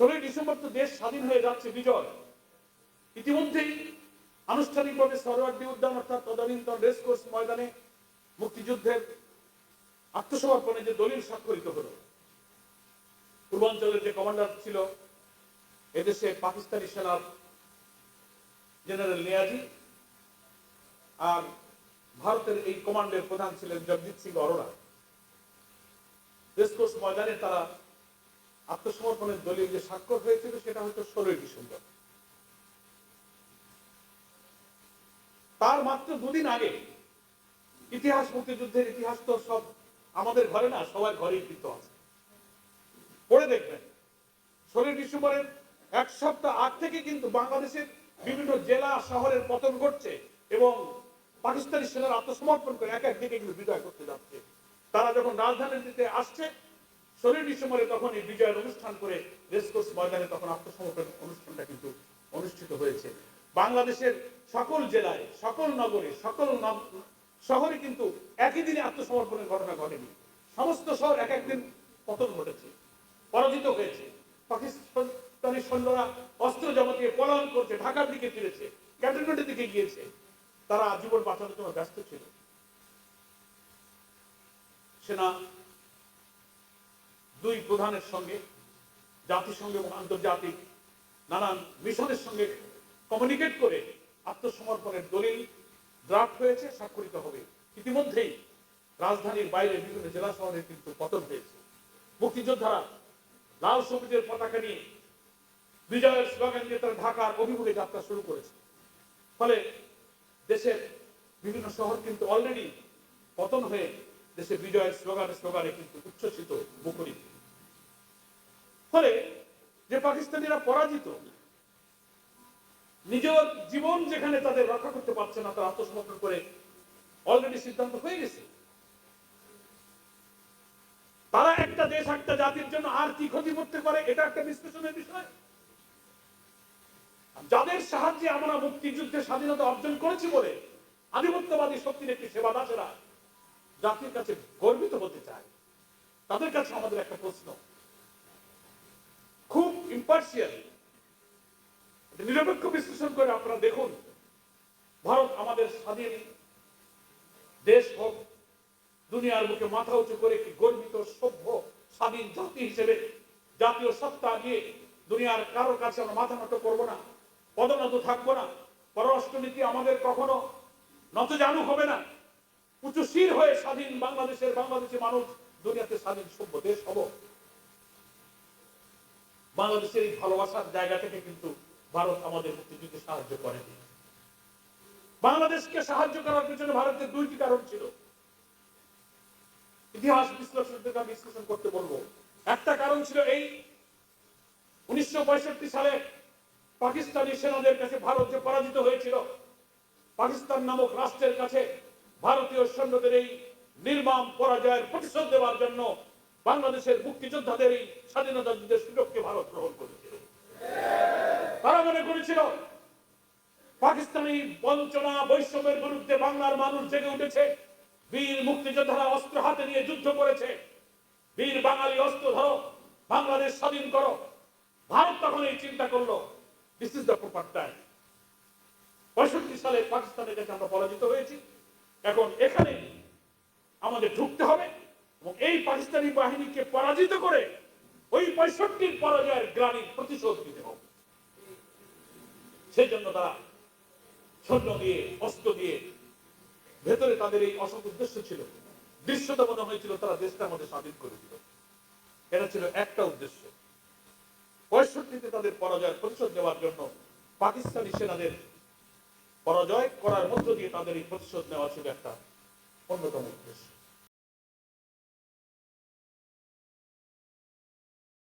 16ই December তো দেশ স্বাধীন হয়ে যাচ্ছে, বিজয়। ইতিমধ্যেই আনুষ্ঠানিকভাবে সরোয়ার্দী উদ্যান অর্থাৎ তদানীন্তন রেসকোর্স ময়দানে মুক্তিযুদ্ধের আত্মসমর্পণে যে দলিল স্বাক্ষরিত হলো, পূর্বাঞ্চলের যে কমান্ডার ছিল এদেশে পাকিস্তানি সেনার জেনারেল নিয়াজি, আর ভারতের এই কমান্ডের প্রধান ছিলেন জগজিৎ সিং অরোরা। রেসকোর্স ময়দানে তারা আত্মসমর্পণের দলিল যে স্বাক্ষর হয়েছিল সেটা হয়তো 16ই ডিসেম্বর। তার মাত্র দুদিন আগে ইতিহাস, মুক্তিযুদ্ধের ইতিহাস তো সব আমাদের ঘরে না, সবার ঘরেই কিন্তু আছে, পড়ে দেখবেন। 16ই ডিসেম্বরের এক সপ্তাহ আগ থেকে কিন্তু বাংলাদেশের বিভিন্ন জেলা শহরের পতন ঘটছে এবং পাকিস্তানি সেনার আত্মসমর্পণ করে এক এক দিকে কিন্তু বিজয় করতে যাচ্ছে। তারা যখন রাজধানীতে আসছে 16ই ডিসেম্বরে, তখন এই বিজয়ের অনুষ্ঠান করে রেসকোর্স ময়দানে তখন আত্মসমর্পণ অনুষ্ঠানটা কিন্তু অনুষ্ঠিত হয়েছে। বাংলাদেশের সকল জেলায়, সকল নগরে, সকল শহরে কিন্তু একই দিনে আত্মসমর্পণের ঘটনা ঘটেনি। সমস্ত শহর এক একদিন পতন ঘটেছে, পরাজিত হয়েছে। পাকিস্তানি সৈন্যরা অস্ত্র জমাতিয়ে পলায়ন করছে, ঢাকার দিকে ফিরেছে, ক্যান্টনমেন্টের দিকে গিয়েছে। তারা জীবন বাঁচানোর জন্য ব্যস্ত ছিল। সেনা দুই প্রধানের সঙ্গে জাতিসংঘ এবং আন্তর্জাতিক নানান মিশনের সঙ্গে কমিউনিকেট করে আত্মসমর্পণের দলিল ড্রাফট হয়েছে, স্বাক্ষরিত হবে। ইতিমধ্যেই রাজধানীর বাইরে বিভিন্ন জেলা শহরে কিন্তু পতন হয়েছে। মুক্তিযোদ্ধারা লাল সবুজের পতাকা নিয়ে বিজয়ের স্লোগান দিয়ে তারা ঢাকার অভিমুখে যাত্রা শুরু করেছে। ফলে দেশের বিভিন্ন শহর কিন্তু অলরেডি পতন হয়ে দেশে বিজয়ের স্লোগানে কিন্তু উচ্ছ্বসিত, মুখরিত। ফলে যে পাকিস্তানিরা পরাজিত, নিজের জীবন যেখানে তাদের রক্ষা করতে পারছে না, তারা আত্মসমর্পণ করে অলরেডি সিদ্ধান্ত হয়ে গেছে তারা একটা দেশ, একটা জাতির জন্য আর কি ক্ষতি করতে পারে, এটা একটা বিশ্লেষণের বিষয়। যাদের সাহায্যে আমরা মুক্তিযুদ্ধে স্বাধীনতা অর্জন করেছি বলে আধিপত্যবাদী শক্তির একটি সেবাদাসেরা জাতির কাছে গর্বিত হতে চায়, তাদের কাছে আমাদের একটা প্রশ্ন, খুব ইম্পার্শিয়াল নিরপেক্ষ বিশ্লেষণ করে আপনারা দেখুন, ভারত আমাদের স্বাধীন দেশ হোক, দুনিয়ার বুকে মাথা উঁচু করে কি গর্বিত, সভ্য, স্বাধীন জাতি হিসেবে জাতীয় সত্তা নিয়ে দুনিয়ার কারোর কাছে আমরা মাথা নত করবো না, পদনত থাকবো না। পররাষ্ট্রনীতি আমাদের কখনো নতজানু হবে না। উঁচু শির হয়ে স্বাধীন বাংলাদেশি মানুষ দুনিয়াতে স্বাধীন সভ্য দেশ হব। বাংলাদেশের এই ভালোবাসার জায়গা থেকে কিন্তু ভারত আমাদের মুক্তিযুদ্ধে সাহায্য করেনি। বাংলাদেশকে সাহায্য করার পিছনে ভারতের দুইটি কারণ ছিল। ইতিহাস বিশ্লেষকদের বিশ্লেষণ করতে বলবো। একটা কারণ ছিল এই 1965 সালে পাকিস্তানি সেনাদের কাছে ভারত যে পরাজিত হয়েছিল, পাকিস্তান নামক রাষ্ট্রের কাছে ভারতীয় সৈন্যদের এই নির্মম পরাজয়ের প্রতিশোধ দেওয়ার জন্য বাংলাদেশের মুক্তিযোদ্ধাদের এই স্বাধীনতা যুদ্ধের সুযোগকে ভারত গ্রহণ করেছিল। তারা মনে করেছিল পাকিস্তানি বঞ্চনা, বৈষম্যের বিরুদ্ধে বাংলার মানুষ জেগে উঠেছে, বীর মুক্তিযোদ্ধারা অস্ত্র হাতে নিয়ে যুদ্ধ করেছে, বীর বাঙালি অস্ত্র ধরো, বাংলাদেশ স্বাধীন করো। ভারত তখন এই চিন্তা করলো, this is the proper time. 65 সালে পাকিস্তানের কাছে আমরা পরাজিত হয়েছি, এখন এখানে আমাদের ঢুকতে হবে এবং এই পাকিস্তানি বাহিনীকে পরাজিত করে ওই 65 পরাজয়ের গ্লানির প্রতিশোধ দিতে হবে। সেই জন্য তারা সৈন্য দিয়ে, অস্ত্র দিয়ে, ভেতরে তাদের এই অসৎ উদ্দেশ্য ছিল, দৃশ্যতা মনে হয়েছিল তারা দেশটা আমাদের স্বাধীন করে দিল। এটা ছিল একটা উদ্দেশ্য। 65 তাদের পরাজয়ের প্রতিশোধ দেওয়ার জন্য পাকিস্তানি সেনাদের পরাজয় করার মধ্য দিয়ে তাদের এই প্রতিশোধ নেওয়া ছিল একটা অন্যতম উদ্দেশ্য।